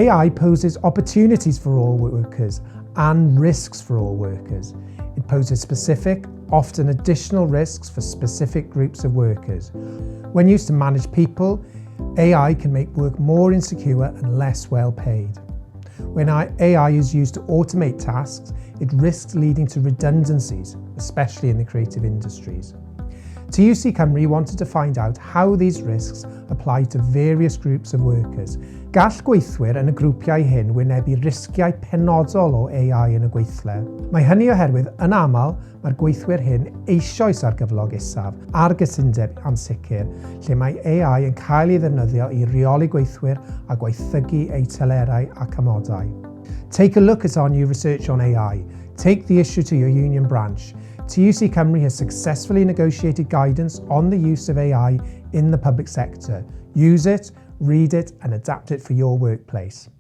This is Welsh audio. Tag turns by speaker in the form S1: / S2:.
S1: AI poses opportunities for all workers and risks for all workers. It poses specific, often additional risks for specific groups of workers. When used to manage people, AI can make work more insecure and less well paid. When AI is used to automate tasks, it risks leading to redundancies, especially in the creative industries. TUC Cymru wanted to find out how these risks apply to various groups of workers. Gall gweithwyr yn y grwpiau hyn wynebu risgiau penodol o AI yn y gweithle. Mae hynny oherwydd, yn aml, mae'r gweithwyr hyn eisoes ar gyflog isaf a'r gytundeb ansicr, lle mae AI yn cael ei ddefnyddio i reoli gweithwyr a gweithygu eu telerau ac amodau. Take a look at our new research on AI. Take the issue to your union branch. TUC Cymru has successfully negotiated guidance on the use of AI in the public sector. Use it, read it, and adapt it for your workplace.